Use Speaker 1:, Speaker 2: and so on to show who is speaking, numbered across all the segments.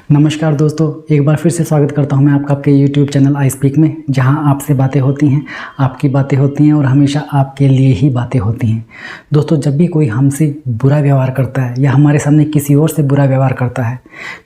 Speaker 1: नमस्कार दोस्तों, एक बार फिर से स्वागत करता हूं मैं आपका आपके YouTube चैनल आई स्पीक में, जहां आपसे बातें होती हैं, आपकी बातें होती हैं और हमेशा आपके लिए ही बातें होती हैं। दोस्तों, जब भी कोई हमसे बुरा व्यवहार करता है या हमारे सामने किसी और से बुरा व्यवहार करता है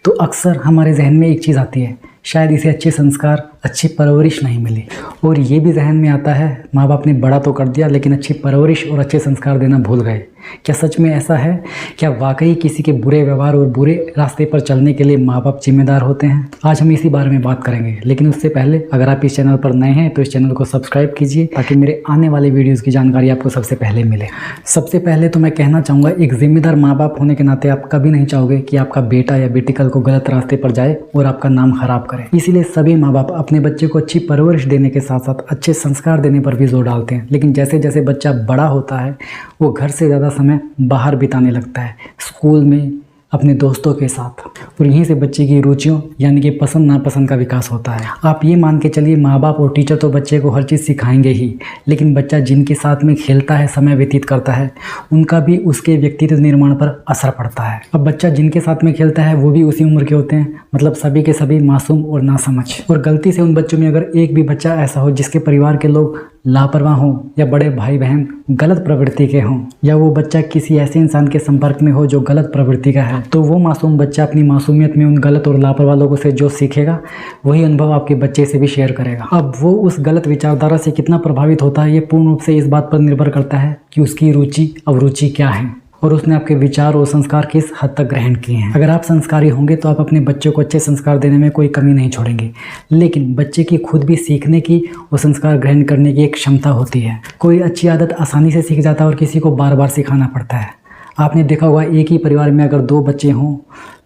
Speaker 1: तो अक्सर हमारे जहन में एक चीज़ आती है, शायद इसे अच्छे संस्कार, अच्छी परवरिश नहीं मिली। और ये भी जहन में आता है, माँ बाप ने बड़ा तो कर दिया लेकिन अच्छी परवरिश और अच्छे संस्कार देना भूल गए। क्या सच में ऐसा है? क्या वाकई किसी के बुरे व्यवहार और बुरे रास्ते पर चलने के लिए माँ बाप जिम्मेदार होते हैं? आज हम इसी बारे में बात करेंगे, लेकिन उससे पहले अगर आप इस चैनल पर नए हैं तो इस चैनल को सब्सक्राइब कीजिए ताकि मेरे आने वाले वीडियोज़ की जानकारी आपको सबसे पहले मिले। सबसे पहले तो मैं कहना चाहूँगा, एक जिम्मेदार माँ बाप होने के नाते आप कभी नहीं चाहोगे कि आपका बेटा या बेटी कल को गलत रास्ते पर जाए और आपका नाम खराब करे। इसीलिए सभी माँ बाप अपने बच्चे को अच्छी परवरिश देने के साथ साथ अच्छे संस्कार देने पर भी जोर डालते हैं। लेकिन जैसे जैसे बच्चा बड़ा होता है वो घर से ज़्यादा समय बाहर बिताने लगता है, स्कूल में, अपने दोस्तों के साथ, और यहीं से बच्चे की रुचियों यानी कि पसंद नापसंद का विकास होता है। आप ये मान के चलिए, माँ बाप और टीचर तो बच्चे को हर चीज़ सिखाएंगे ही, लेकिन बच्चा जिनके साथ में खेलता है, समय व्यतीत करता है, उनका भी उसके व्यक्तित्व निर्माण पर असर पड़ता है। अब बच्चा जिनके साथ में खेलता है वो भी उसी उम्र के होते हैं, मतलब सभी के सभी मासूम और नासमझ। और गलती से उन बच्चों में अगर एक भी बच्चा ऐसा हो जिसके परिवार के लोग लापरवाह हों या बड़े भाई बहन गलत प्रवृत्ति के हों, या वो बच्चा किसी ऐसे इंसान के संपर्क में हो जो गलत प्रवृत्ति का है, तो वो मासूम बच्चा अपनी मासूमियत में उन गलत और लापरवाह लोगों से जो सीखेगा वही अनुभव आपके बच्चे से भी शेयर करेगा। अब वो उस गलत विचारधारा से कितना प्रभावित होता है ये पूर्ण रूप से इस बात पर निर्भर करता है कि उसकी रुचि अभिरुचि क्या है और उसने आपके विचार और संस्कार किस हद तक ग्रहण किए हैं। अगर आप संस्कारी होंगे तो आप अपने बच्चों को अच्छे संस्कार देने में कोई कमी नहीं छोड़ेंगे, लेकिन बच्चे की खुद भी सीखने की और संस्कार ग्रहण करने की एक क्षमता होती है। कोई अच्छी आदत आसानी से सीख जाता है और किसी को बार बार सिखाना पड़ता है। आपने देखा होगा, एक ही परिवार में अगर दो बच्चे हों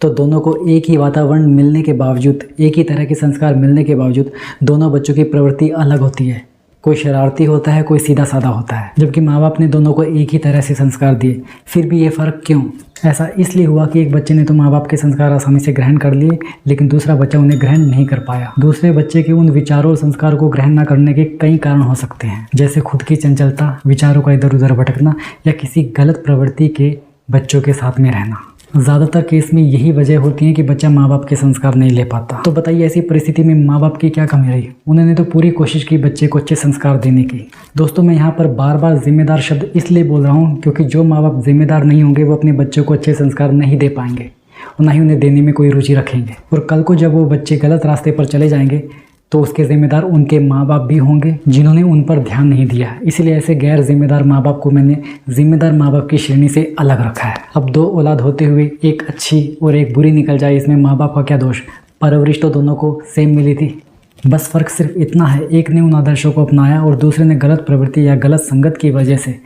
Speaker 1: तो दोनों को एक ही वातावरण मिलने के बावजूद, एक ही तरह के संस्कार मिलने के बावजूद दोनों बच्चों की प्रवृत्ति अलग होती है। कोई शरारती होता है, कोई सीधा साधा होता है। जबकि माँ बाप ने दोनों को एक ही तरह से संस्कार दिए, फिर भी ये फ़र्क क्यों? ऐसा इसलिए हुआ कि एक बच्चे ने तो माँ बाप के संस्कार आसानी से ग्रहण कर लिए, लेकिन दूसरा बच्चा उन्हें ग्रहण नहीं कर पाया। दूसरे बच्चे के उन विचारों और संस्कार को ग्रहण न करने के कई कारण हो सकते हैं, जैसे खुद की चंचलता, विचारों का इधर उधर भटकना या किसी गलत प्रवृत्ति के बच्चों के साथ में रहना। ज़्यादातर केस में यही वजह होती है कि बच्चा माँ बाप के संस्कार नहीं ले पाता। तो बताइए, ऐसी परिस्थिति में माँ बाप की क्या कमी रही? उन्होंने तो पूरी कोशिश की बच्चे को अच्छे संस्कार देने की। दोस्तों, मैं यहाँ पर बार बार जिम्मेदार शब्द इसलिए बोल रहा हूँ क्योंकि जो माँ बाप जिम्मेदार नहीं होंगे वो अपने बच्चों को अच्छे संस्कार नहीं दे पाएंगे और ना ही उन्हें देने में कोई रुचि रखेंगे। और कल को जब वो बच्चे गलत रास्ते पर चले जाएंगे तो उसके जिम्मेदार उनके माँ बाप भी होंगे जिन्होंने उन पर ध्यान नहीं दिया। इसलिए ऐसे गैर जिम्मेदार माँ बाप को मैंने जिम्मेदार माँ बाप की श्रेणी से अलग रखा है। अब दो औलाद होते हुए एक अच्छी और एक बुरी निकल जाए, इसमें माँ बाप का क्या दोष? परवरिश तो दोनों को सेम मिली थी। बस फ़र्क सिर्फ इतना है, एक ने उन आदर्शों को अपनाया और दूसरे ने गलत प्रवृत्ति या गलत संगत की वजह से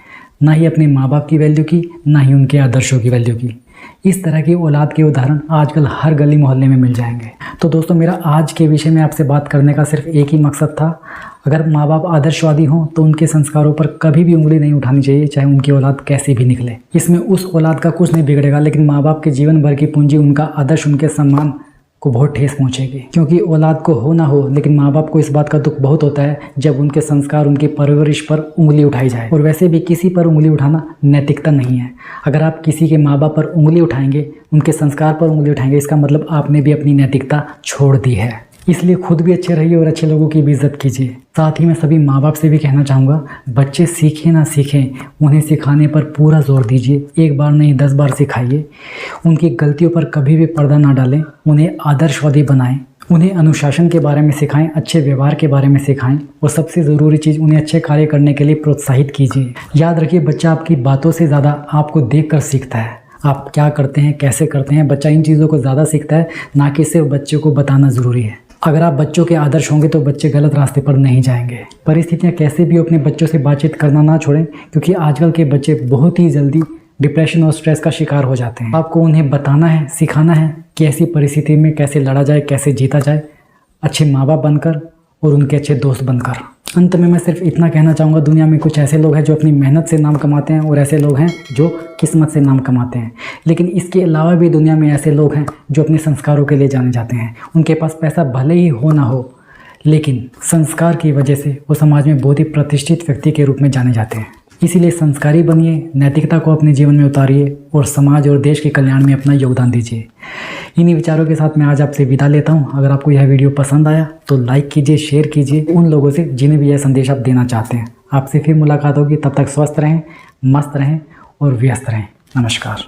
Speaker 1: ना ही अपने माँ बाप की वैल्यू की, ना ही उनके आदर्शों की वैल्यू की। इस तरह की औलाद के उदाहरण आजकल हर गली मोहल्ले में मिल जाएंगे। तो दोस्तों, मेरा आज के विषय में आपसे बात करने का सिर्फ एक ही मकसद था, अगर माँ बाप आदर्शवादी हों तो उनके संस्कारों पर कभी भी उंगली नहीं उठानी चाहिए, चाहे उनकी औलाद कैसी भी निकले। इसमें उस औलाद का कुछ नहीं बिगड़ेगा, लेकिन माँ बाप के जीवन भर की पूंजी, उनका आदर्श, उनके सम्मान को बहुत ठेस पहुंचेगी। क्योंकि औलाद को हो ना हो, लेकिन माँ बाप को इस बात का दुख बहुत होता है जब उनके संस्कार, उनकी परवरिश पर उंगली उठाई जाए। और वैसे भी किसी पर उंगली उठाना नैतिकता नहीं है। अगर आप किसी के माँ बाप पर उंगली उठाएंगे, उनके संस्कार पर उंगली उठाएंगे, इसका मतलब आपने भी अपनी नैतिकता छोड़ दी है। इसलिए खुद भी अच्छे रहिए और अच्छे लोगों की भी इज्जत कीजिए। साथ ही मैं सभी माँ बाप से भी कहना चाहूँगा, बच्चे सीखें ना सीखें, उन्हें सिखाने पर पूरा जोर दीजिए। एक बार नहीं 10 बार सिखाइए। उनकी गलतियों पर कभी भी पर्दा ना डालें, उन्हें आदर्शवादी बनाएं, उन्हें अनुशासन के बारे में सिखाएं, अच्छे व्यवहार के बारे में सिखाएं और सबसे ज़रूरी चीज़, उन्हें अच्छे कार्य करने के लिए प्रोत्साहित कीजिए। याद रखिए, बच्चा आपकी बातों से ज़्यादा आपको देखकर सीखता है। आप क्या करते हैं, कैसे करते हैं, बच्चा इन चीज़ों को ज़्यादा सीखता है, ना कि सिर्फ बच्चे को बताना ज़रूरी है। अगर आप बच्चों के आदर्श होंगे तो बच्चे गलत रास्ते पर नहीं जाएंगे। परिस्थितियाँ कैसे भी अपने बच्चों से बातचीत करना ना छोड़ें, क्योंकि आजकल के बच्चे बहुत ही जल्दी डिप्रेशन और स्ट्रेस का शिकार हो जाते हैं। आपको उन्हें बताना है, सिखाना है कि ऐसी परिस्थिति में कैसे लड़ा जाए, कैसे जीता जाए, अच्छे माँ बाप बनकर और उनके अच्छे दोस्त बनकर। अंत में मैं सिर्फ इतना कहना चाहूँगा, दुनिया में कुछ ऐसे लोग हैं जो अपनी मेहनत से नाम कमाते हैं और ऐसे लोग हैं जो किस्मत से नाम कमाते हैं। लेकिन इसके अलावा भी दुनिया में ऐसे लोग हैं जो अपने संस्कारों के लिए जाने जाते हैं। उनके पास पैसा भले ही हो ना हो, लेकिन संस्कार की वजह से वो समाज में बहुत ही प्रतिष्ठित व्यक्ति के रूप में जाने जाते हैं। इसीलिए संस्कारी बनिए, नैतिकता को अपने जीवन में उतारिए और समाज और देश के कल्याण में अपना योगदान दीजिए। इन्हीं विचारों के साथ मैं आज आपसे विदा लेता हूं। अगर आपको यह वीडियो पसंद आया तो लाइक कीजिए, शेयर कीजिए उन लोगों से जिन्हें भी यह संदेश आप देना चाहते हैं। आपसे फिर मुलाकात होगी, तब तक स्वस्थ रहें, मस्त रहें और व्यस्त रहें। नमस्कार।